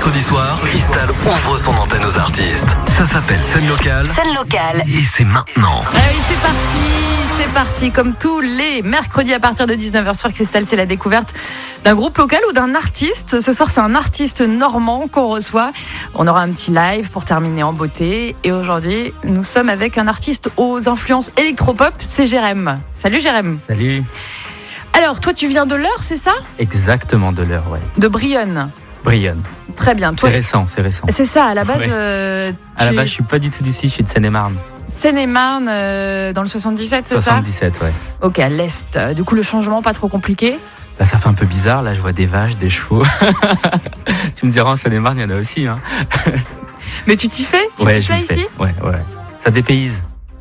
mercredi soir, Cristal ouvre son antenne aux artistes. Ça s'appelle Scène Locale. Scène Locale. Et c'est maintenant. Ah oui, c'est parti. Comme tous les mercredis à partir de 19h sur Cristal, c'est la découverte d'un groupe local ou d'un artiste. Ce soir, c'est un artiste normand qu'on reçoit. On aura un petit live pour terminer en beauté. Et aujourd'hui, nous sommes avec un artiste aux influences électropop, c'est Jérém. Salut Jérém. Salut. Alors, toi, tu viens de l'Eure, c'est ça ? Exactement, de l'Eure, ouais. De Brionne. Brionne. Très bien. Toi, c'est récent. C'est ça, à la base. Ouais. À la base, je suis pas du tout d'ici, je suis de Seine-et-Marne. Seine-et-Marne, dans le 77, c'est 77, ça ? 77, ouais. Ok, à l'Est. Du coup, le changement, pas trop compliqué ? Bah, ça fait un peu bizarre, là, je vois des vaches, des chevaux. Tu me diras, en Seine-et-Marne, il y en a aussi, hein. Mais tu t'y fais ? Tu t'y plais ici ? Ouais. Ça dépayse.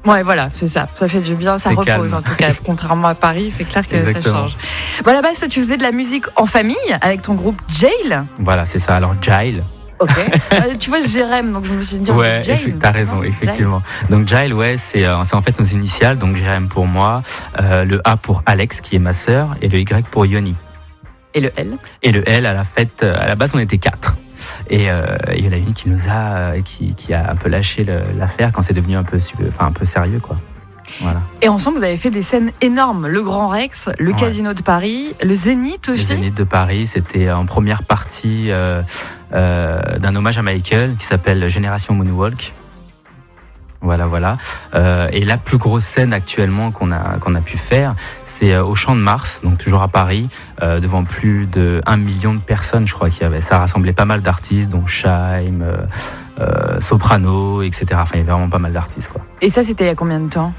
Ouais, voilà, c'est ça. Ça fait du bien, ça repose calme. En tout cas. Contrairement à Paris, c'est clair que Exactement. ça change. Bon, à la base, tu faisais de la musique en famille avec ton groupe Jail. Voilà, c'est ça. Alors, Jail. Ok. Tu vois, Jérém, donc je me suis dit. Ouais, Jail. t'as raison, effectivement. Donc, Jail, ouais, c'est en fait nos initiales. Donc, Jérém pour moi, le A pour Alex, qui est ma sœur, et le Y pour Yoni. Et le L ? Et le L, à la base, on était 4. Et il y en a une qui nous a, qui a un peu lâché l'affaire quand c'est devenu un peu sérieux, quoi. Voilà. Et ensemble, vous avez fait des scènes énormes. Le Grand Rex, le Casino de Paris, le Zénith aussi. Le Zénith de Paris, c'était en première partie d'un hommage à Michael qui s'appelle Génération Moonwalk. Voilà. Et la plus grosse scène actuellement qu'on a pu faire, c'est au Champ de Mars, donc toujours à Paris, devant plus de 1 million de personnes, je crois qu'il y avait. Ça rassemblait pas mal d'artistes, dont Scheim, Soprano, etc. Enfin, il y avait vraiment pas mal d'artistes, quoi. Et ça, c'était il y a combien de temps ?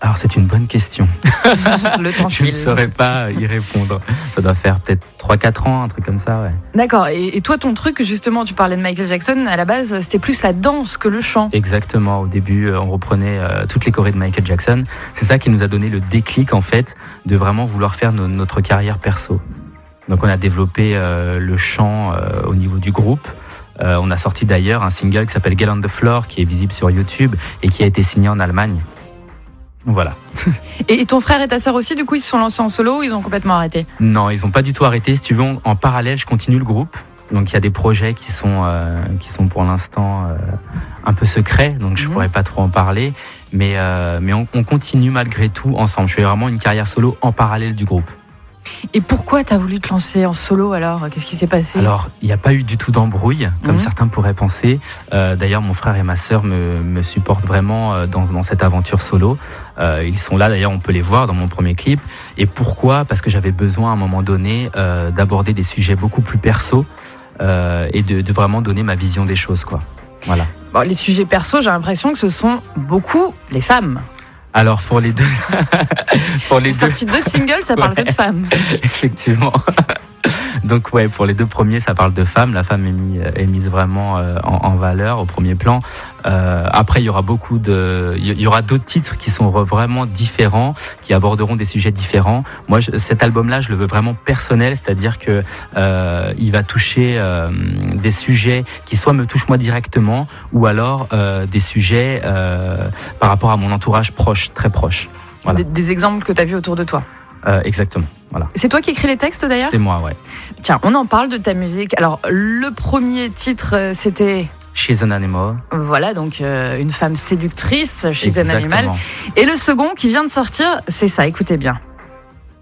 Alors, c'est une bonne question. Le temps Je ne saurais pas y répondre. Ça doit faire peut-être 3-4 ans, un truc comme ça, ouais. D'accord. Et toi, ton truc, justement, tu parlais de Michael Jackson, à la base, c'était plus la danse que le chant. Exactement. Au début, on reprenait toutes les chorés de Michael Jackson. C'est ça qui nous a donné le déclic, en fait, de vraiment vouloir faire notre carrière perso. Donc, on a développé le chant au niveau du groupe. On a sorti d'ailleurs un single qui s'appelle Get on the Floor, qui est visible sur YouTube et qui a été signé en Allemagne. Voilà. Et ton frère et ta sœur aussi, du coup, ils se sont lancés en solo ou ils ont complètement arrêté ? Non, ils n'ont pas du tout arrêté. Si tu veux, en parallèle, je continue le groupe. Donc, il y a des projets qui sont pour l'instant un peu secrets, donc je pourrais pas trop en parler. Mais on continue malgré tout ensemble. Je fais vraiment une carrière solo en parallèle du groupe. Et pourquoi tu as voulu te lancer en solo alors ? Qu'est-ce qui s'est passé ? Alors, il n'y a pas eu du tout d'embrouille, comme certains pourraient penser. D'ailleurs, mon frère et ma sœur me supportent vraiment dans cette aventure solo. Ils sont là, d'ailleurs, on peut les voir dans mon premier clip. Et pourquoi ? Parce que j'avais besoin, à un moment donné, d'aborder des sujets beaucoup plus perso et de vraiment donner ma vision des choses, quoi. Voilà. Bon, les sujets perso, j'ai l'impression que ce sont beaucoup les femmes. Alors, pour les deux... sorti 2 singles, ça parle que de femmes. Effectivement. Donc, pour les 2 premiers, ça parle de femmes. La femme est mise vraiment en valeur, au premier plan. Après, il y aura il y aura d'autres titres qui sont vraiment différents, qui aborderont des sujets différents. Moi, cet album-là, je le veux vraiment personnel, c'est-à-dire que il va toucher des sujets qui soit me touchent moi directement, ou alors des sujets par rapport à mon entourage proche, très proche. Voilà. Des exemples que tu as vus autour de toi. Exactement. Voilà. C'est toi qui écris les textes d'ailleurs ? C'est moi, ouais. Tiens, on en parle de ta musique. Alors, le premier titre, c'était... She's an Animal. Voilà, donc une femme séductrice, She's an Exactement. Animal. Et le second qui vient de sortir, c'est ça, écoutez bien.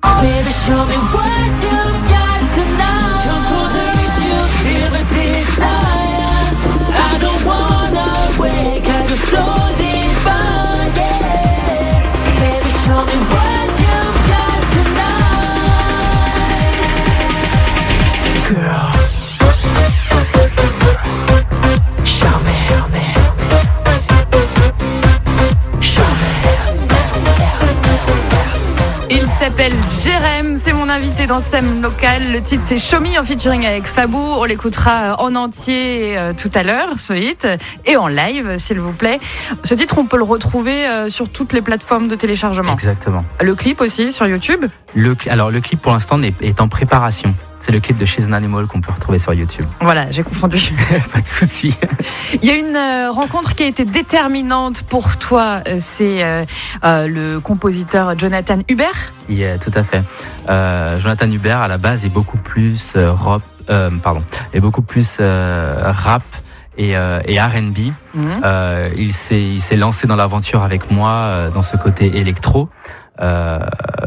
Baby, show me what you got tonight. Come closer if you feel a desire. I don't wanna wake up the floor divine, yeah. Baby, show me what you got tonight. Girl, show me. Il s'appelle Jérém, c'est mon invité dans Scène Locale. Le titre c'est Show Me en featuring avec Fabou. On l'écoutera en entier tout à l'heure, ce hit, et en live s'il vous plaît. Ce titre on peut le retrouver sur toutes les plateformes de téléchargement. Exactement. Le clip aussi sur YouTube. Alors le clip pour l'instant est en préparation. C'est le clip de She's an Animal qu'on peut retrouver sur YouTube. Voilà, j'ai confondu. Pas de souci. Il y a une rencontre qui a été déterminante pour toi. C'est le compositeur Jonathan Hubert. Yeah, tout à fait. Jonathan Hubert, à la base, est beaucoup plus rap et R&B. Il s'est lancé dans l'aventure avec moi dans ce côté électro.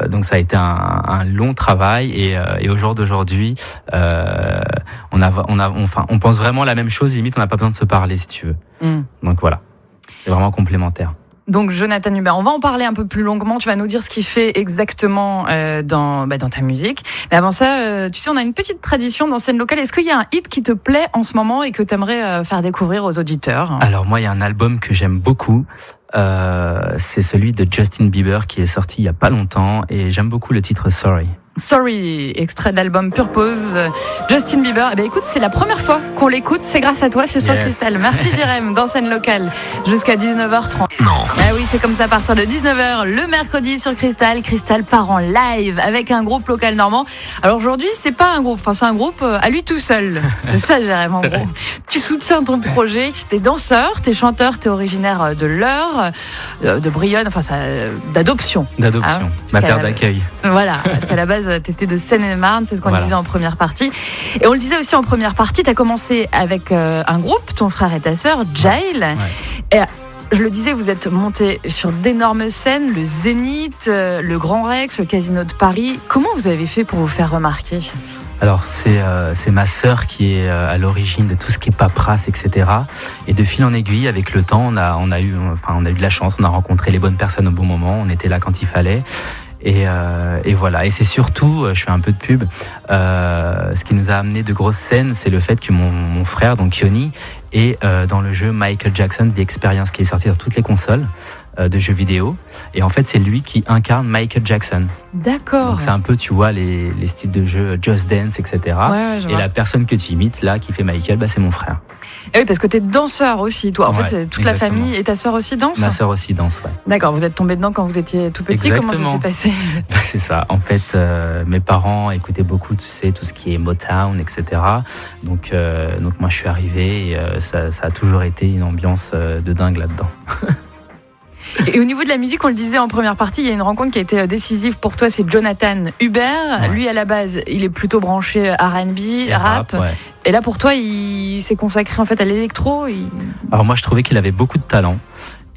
Donc ça a été un long travail et au jour d'aujourd'hui, on pense vraiment la même chose. Limite, on n'a pas besoin de se parler, si tu veux. Donc voilà, c'est vraiment complémentaire. Donc Jonathan Hubert, on va en parler un peu plus longuement. Tu vas nous dire ce qu'il fait exactement dans ta musique. Mais avant ça, tu sais, on a une petite tradition dans Scène Locale. Est-ce qu'il y a un hit qui te plaît en ce moment et que tu aimerais faire découvrir aux auditeurs ? Alors moi, il y a un album que j'aime beaucoup. C'est celui de Justin Bieber qui est sorti il y a pas longtemps et j'aime beaucoup le titre Sorry. Sorry, extrait de l'album Purpose, Justin Bieber. Eh bien, écoute, c'est la première fois qu'on l'écoute, c'est grâce à toi, c'est sur Cristal. Merci Jérém, dans Scène Locale, jusqu'à 19h30. Non. Ah oui, c'est comme ça à partir de 19h, le mercredi sur Cristal. Cristal part en live avec un groupe local normand. Alors aujourd'hui, c'est pas un groupe, c'est un groupe à lui tout seul. C'est ça Jérém, en gros. Tu soutiens ton projet, t'es danseur, t'es chanteur, t'es originaire de l'Eure, de Brionne, d'adoption. D'adoption, ma terre d'accueil. Voilà, parce qu'à la base, t'étais de Seine-et-Marne, c'est ce qu'on disait en première partie. Et on le disait aussi en première partie, t'as commencé avec un groupe, ton frère et ta sœur, Jail. Ouais. Et je le disais, vous êtes montés sur d'énormes scènes, le Zénith, le Grand Rex, le Casino de Paris. Comment vous avez fait pour vous faire remarquer ? Alors c'est ma sœur qui est à l'origine de tout ce qui est paperasse, etc. Et de fil en aiguille, avec le temps, on a eu de la chance, on a rencontré les bonnes personnes au bon moment, on était là quand il fallait. Et voilà. Et c'est surtout, je fais un peu de pub, ce qui nous a amené de grosses scènes, c'est le fait que mon frère, donc Yoni, est dans le jeu Michael Jackson The Experience, qui est sorti sur toutes les consoles de jeux vidéo. Et en fait, c'est lui qui incarne Michael Jackson. D'accord. Donc c'est un peu, tu vois, les styles de jeu Just Dance, etc. Ouais, et la personne que tu imites là, qui fait Michael, c'est mon frère. Et oui, parce que t'es danseur aussi, toi. En fait, c'est toute exactement. la famille. Et ta sœur aussi danse ? Ma sœur aussi danse, ouais. D'accord, vous êtes tombé dedans quand vous étiez tout petit. Exactement. Comment ça s'est passé ? C'est ça. En fait, mes parents écoutaient beaucoup, tu sais, tout ce qui est Motown, etc. Donc moi, je suis arrivé et ça a toujours été une ambiance de dingue là-dedans. Et au niveau de la musique, on le disait en première partie, il y a une rencontre qui a été décisive pour toi, c'est Jonathan Hubert. Ouais. Lui, à la base, il est plutôt branché R&B, rap. Ouais. Et là, pour toi, il s'est consacré en fait à l'électro. Alors moi, je trouvais qu'il avait beaucoup de talent.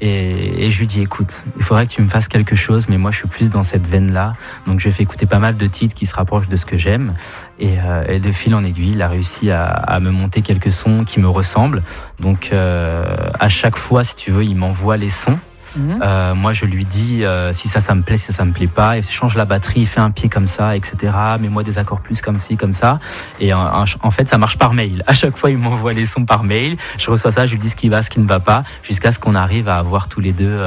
Et je lui dis, écoute, il faudrait que tu me fasses quelque chose, mais moi je suis plus dans cette veine-là. Donc je lui ai fait écouter pas mal de titres qui se rapprochent de ce que j'aime. Et de fil en aiguille, il a réussi à me monter quelques sons qui me ressemblent. Donc à chaque fois, si tu veux, il m'envoie les sons. Moi je lui dis si ça me plaît, si ça me plaît pas, il change la batterie, il fait un pied comme ça, etc. Mets-moi des accords plus comme ci, comme ça. Et en fait ça marche par mail. À chaque fois il m'envoie les sons par mail, je reçois ça, je lui dis ce qui va, ce qui ne va pas, jusqu'à ce qu'on arrive à avoir tous les deux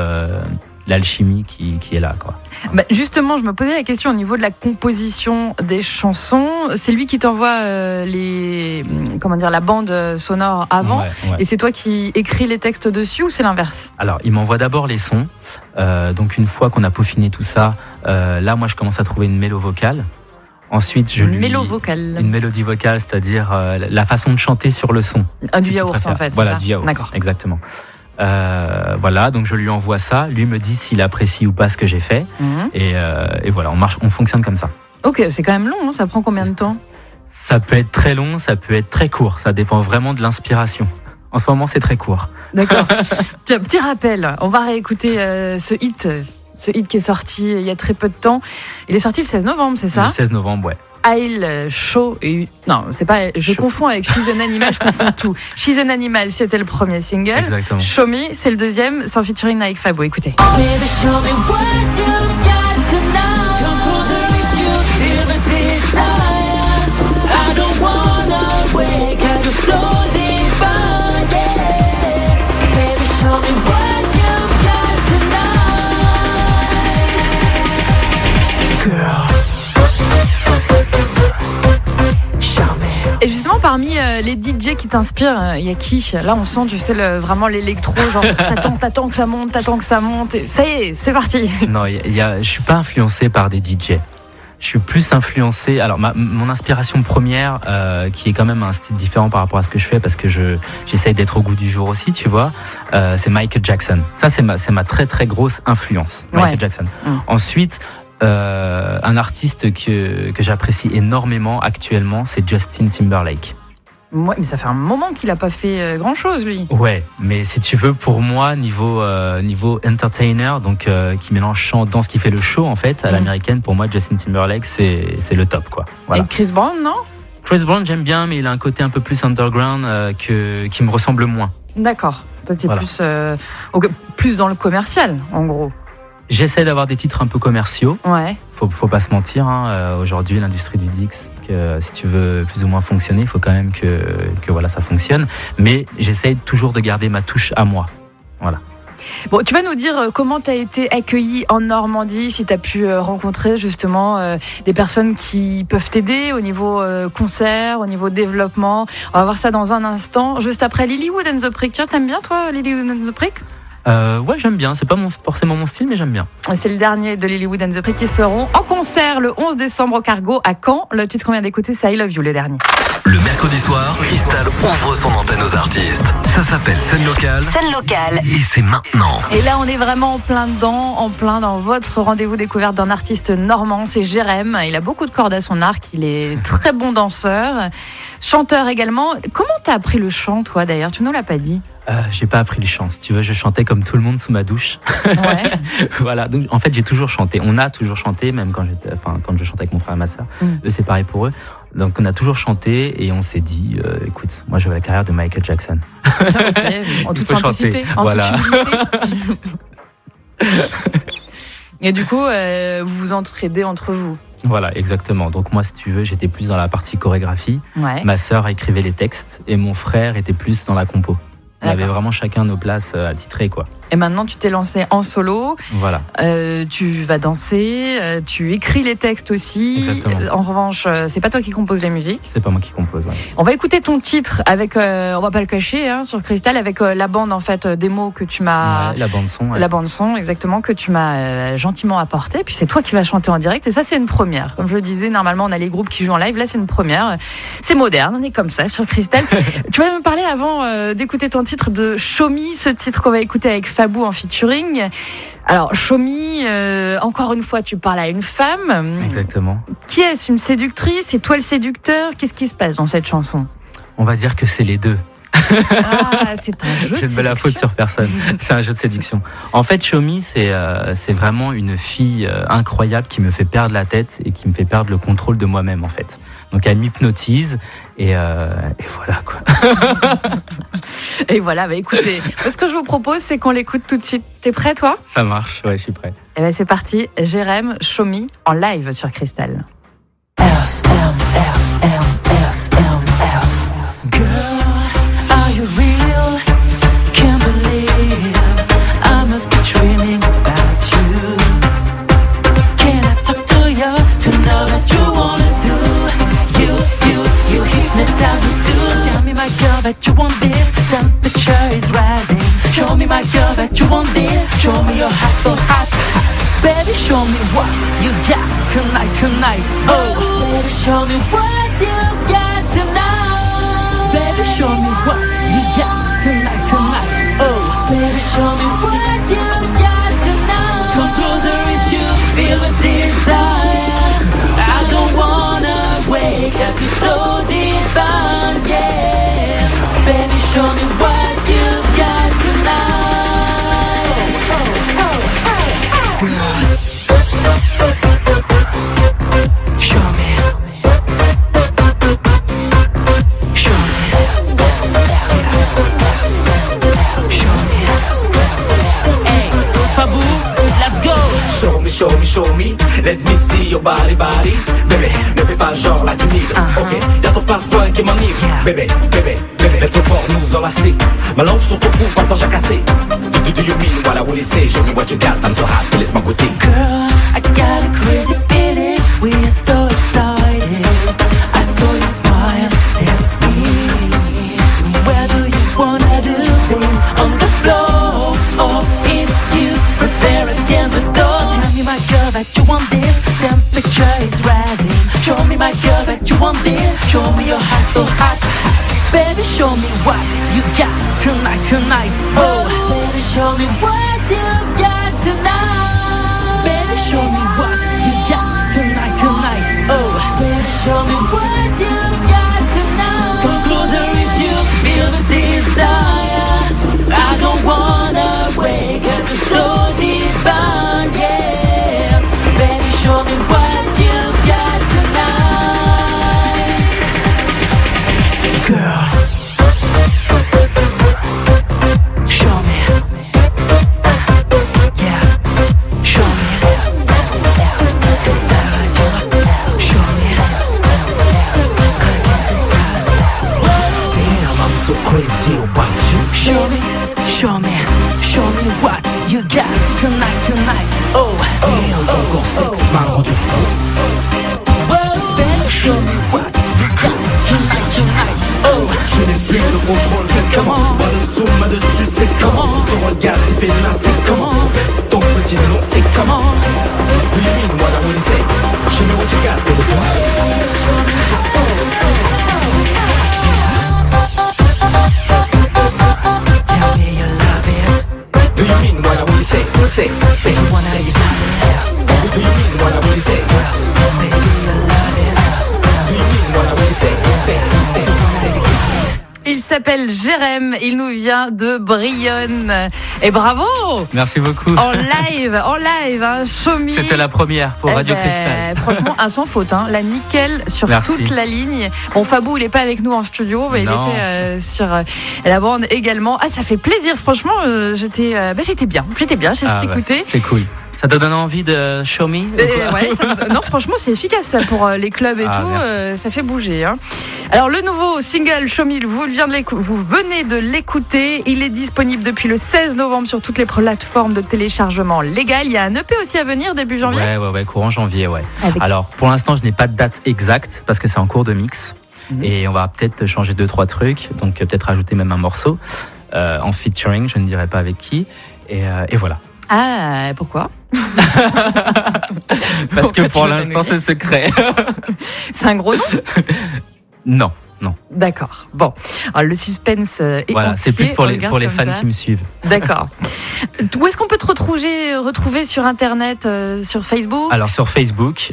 l'alchimie qui est là, quoi. Bah justement, je me posais la question au niveau de la composition des chansons. C'est lui qui t'envoie la bande sonore avant, ouais. Et c'est toi qui écris les textes dessus, ou c'est l'inverse ? Alors, il m'envoie d'abord les sons. Donc une fois qu'on a peaufiné tout ça, là, moi, je commence à trouver une mélodie vocale. Ensuite, une mélodie vocale, c'est-à-dire la façon de chanter sur le son. Du yaourt, en fait. Voilà, c'est ça ? du yaourt. D'accord. Exactement. Voilà, donc je lui envoie ça, lui me dit s'il apprécie ou pas ce que j'ai fait, et voilà, on fonctionne comme ça. Ok, c'est quand même long, hein, ça prend combien de temps ? Ça peut être très long, ça peut être très court, ça dépend vraiment de l'inspiration. En ce moment, c'est très court. D'accord. Tiens, petit rappel, on va réécouter ce hit qui est sorti il y a très peu de temps. Il est sorti le 16 novembre, c'est ça ? Le 16 novembre, ouais. I'll Show et non, c'est pas. Je confonds avec She's an Animal, je confonds tout. She's an Animal, c'était le premier single. Exactement. Show Me, c'est le deuxième, sans featuring avec Fabo. Écoutez. Baby, show me what you got to know. Come closer if you feel the desire. I don't wanna wake up to slow divine. Baby, show me what you got tonight. Girl. Et justement, parmi les DJ qui t'inspirent, il y a qui ? Là, on sent, tu sais, vraiment l'électro, genre t'attends que ça monte, et ça y est, c'est parti. Non, je suis pas influencé par des DJ. Je suis plus influencé. Alors, mon inspiration première, qui est quand même un style différent par rapport à ce que je fais, parce que j'essaye d'être au goût du jour aussi, tu vois, c'est Michael Jackson. Ça, c'est ma très très grosse influence, Michael Jackson. Ensuite, un artiste que j'apprécie énormément actuellement, c'est Justin Timberlake. Ouais, mais ça fait un moment qu'il a pas fait grand-chose, lui. Ouais, mais si tu veux, pour moi, niveau entertainer, donc qui mélange chant, danse, qui fait le show en fait à l'américaine, pour moi, Justin Timberlake, c'est le top, quoi. Voilà. Et Chris Brown, non? Chris Brown, j'aime bien, mais il a un côté un peu plus underground qui me ressemble moins. D'accord. Toi, t'es Voilà. plus dans le commercial, en gros. J'essaie d'avoir des titres un peu commerciaux. Ouais. Faut pas se mentir. Aujourd'hui, l'industrie du disque, si tu veux plus ou moins fonctionner, il faut quand même que voilà, ça fonctionne. Mais j'essaie toujours de garder ma touche à moi. Voilà. Bon, tu vas nous dire comment tu as été accueilli en Normandie, si tu as pu rencontrer justement des personnes qui peuvent t'aider au niveau concert, au niveau développement. On va voir ça dans un instant, juste après Lilywood and the Prick. Tu t'aimes bien toi, Lilywood and the Prick? Ouais, j'aime bien. C'est pas forcément mon style, mais j'aime bien. C'est le dernier de Lilywood and the Prick qui seront en concert le 11 décembre au Cargo à Caen. Le titre qu'on vient d'écouter, c'est I Love You, le dernier. Le mercredi soir, Cristal ouvre son antenne aux artistes. Ça s'appelle Scène locale. Scène locale. Et c'est maintenant. Et là, on est vraiment en plein dedans, en plein dans votre rendez-vous découverte d'un artiste normand, c'est Jérém. Il a beaucoup de cordes à son arc, il est très bon danseur, chanteur également. Comment t'as appris le chant, toi, d'ailleurs? Tu nous l'as pas dit. J'ai pas appris le chant. Si tu veux, je chantais comme tout le monde sous ma douche. Ouais. Voilà. Donc, en fait, j'ai toujours chanté. On a toujours chanté, même quand je chantais avec mon frère et ma sœur. Eux, c'est pareil pour eux. Donc, on a toujours chanté et on s'est dit, écoute, moi, je veux la carrière de Michael Jackson. Okay. En toute simplicité. En voilà. toute humilité. Et du coup, vous vous entraidez entre vous. Voilà, exactement. Donc moi, si tu veux, j'étais plus dans la partie chorégraphie. Ouais. Ma sœur écrivait les textes et mon frère était plus dans la compo. On avait D'accord. vraiment chacun nos places attitrées, quoi. Et maintenant, tu t'es lancé en solo. Voilà. Tu vas danser. Tu écris les textes aussi. Exactement. En revanche, c'est pas toi qui composes les musiques. C'est pas moi qui compose. Ouais. On va écouter ton titre avec, on va pas le cacher, hein, sur Cristal, avec la bande en fait des mots que tu m'as, Ouais, la bande son. Ouais. la bande son exactement que tu m'as gentiment apporté. Puis c'est toi qui vas chanter en direct et ça c'est une première. Comme je le disais, normalement on a les groupes qui jouent en live, là c'est une première. C'est moderne, on est comme ça sur Cristal. Tu vas me parler avant d'écouter ton titre de Show Me, ce titre qu'on va écouter avec Fabou en featuring. Alors Show Me, encore une fois tu parles à une femme. Exactement. Qui est-ce, une séductrice? C'est toi le séducteur? Qu'est-ce qui se passe dans cette chanson? On va dire que c'est les deux. Ah, c'est un jeu de Je ne mets la faute séduction. sur personne. C'est un jeu de séduction. En fait, Shomi, c'est vraiment une fille incroyable qui me fait perdre la tête et qui me fait perdre le contrôle de moi-même, en fait. Donc, elle m'hypnotise et voilà, quoi. Et voilà, bah écoutez, ce que je vous propose, c'est qu'on l'écoute tout de suite. T'es prêt, toi? Ça marche, ouais, je suis prêt. Eh ben c'est parti, Jérém, Show Me, en live sur Cristal. Are you real? Can't believe I must be dreaming about you. Can I talk to you to know that you wanna do? You hypnotize me too. Tell me, my girl, that you want this. The temperature is rising. Show me, my girl, that you want this. Show me your heart so hot. Baby, show me what you got tonight. Oh, baby, show me what you got tonight. Baby, show me what you got tonight. Oh, baby, show me what you got tonight. Come closer if you feel the desire. I don't wanna wake up, you're so divine, yeah. Baby, show me what you got tonight. Show me. Show me. Show me. Hey, Fabou, let's go. Show me, let me see your body. Bébé, ne fais pas genre la timide. Ok, y'a ton parfum qui m'enivre. Bébé, laisse-le fort nous enlacer. Ma langue sont trop fous, partage à casser. Do you mean what I really say? Show me what you got, I'm so happy, laisse-moi goûter. Girl, I got a crazy feeling. We are so excited. I saw you smile, test me. Where do you wanna do this? On the floor, or if you prefer again the door. Tell me, my girl, that you want this. Temperature is rising. Show me, my girl, that you want this. Show me your heart so hot. Baby, show me what you got tonight. Oh, baby, show me what you got tonight. Baby, show me what you show me what you got to know. Come closer if you feel the desire. I don't wanna wake up, it's so divine, yeah. Baby, show me what you got tonight. Girl, show me. Yeah, show me. Show me. Damn, I'm so crazy about you. Show me, show me, show me what you got tonight. Oh, Damn, ton corps sexe m'a rendu fou. baby, show me what you got tonight. Oh, Je n'ai plus de contrôle, c'est comment. Pas de zoom, pas de dessus, c'est comment. Ton regard si félin, c'est comment. Ton petit nom, c'est comment. Do you mean what I really say? Show me what you got, baby. tell me you love it. Do you mean what I really say? Say. You wanna you got it. Do you mean what I really say? Baby, you love it. Do you mean what I really say? Say. Il s'appelle Jérém, il nous vient de Brionne. Et bravo! Merci beaucoup. En live, hein, Show Me. C'était la première pour Eh Radio ben, Cristal. Franchement, un sans faute, hein. La nickel sur Merci. toute la ligne. Bon, Fabou, il est pas avec nous en studio, mais Non. il était sur la bande également. Ah, ça fait plaisir, franchement. J'étais bien, j'ai Ah, bah, écouté. c'est cool. Ça te donne envie de show me ou quoi Ouais, non, franchement, c'est efficace ça pour les clubs et Ah, tout. merci. Ça fait bouger. Hein. Alors, le nouveau single Show Me, vous venez de l'écouter. Il est disponible depuis le 16 novembre sur toutes les plateformes de téléchargement légal. Il y a un EP aussi à venir début janvier. Ouais, courant janvier, ouais. Avec- Alors, pour l'instant, je n'ai pas de date exacte parce que c'est en cours de mix. Et on va peut-être changer 2-3 trucs. Donc, peut-être rajouter même un morceau en featuring, je ne dirai pas avec qui. Et voilà. Ah, pourquoi? Parce que Pourquoi pour tu veux l'instant, pas c'est secret. C'est un gros nom? Non. D'accord. Bon, alors, le suspense est Voilà, entier, c'est plus pour on les, le garde pour les comme fans ça. qui me suivent. D'accord. Où est-ce qu'on peut te retrouver sur Internet, sur Facebook? Alors sur Facebook,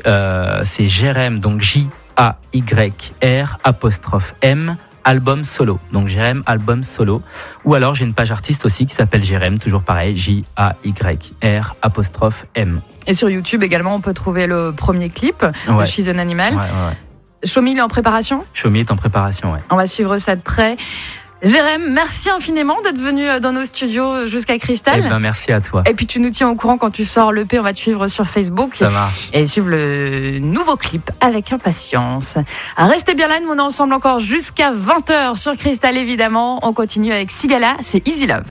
c'est Jérém, donc J-A-Y-R''M, album solo. Donc Jérém, album solo. Ou alors j'ai une page artiste aussi qui s'appelle Jérém, toujours pareil, J-A-Y-R''M. Et sur YouTube également, on peut trouver le premier clip de Ouais. She's an Animal. Ouais. Show Me, il est en préparation. Show Me est en préparation, ouais. On va suivre ça de près. Jérém, merci infiniment d'être venu dans nos studios jusqu'à Cristal. Eh ben merci à toi. Et puis tu nous tiens au courant quand tu sors l'EP, on va te suivre sur Facebook. Ça marche. Et suivre le nouveau clip avec impatience. Restez bien là, nous on est ensemble encore jusqu'à 20h sur Cristal évidemment. On continue avec Sigala, c'est Easy Love.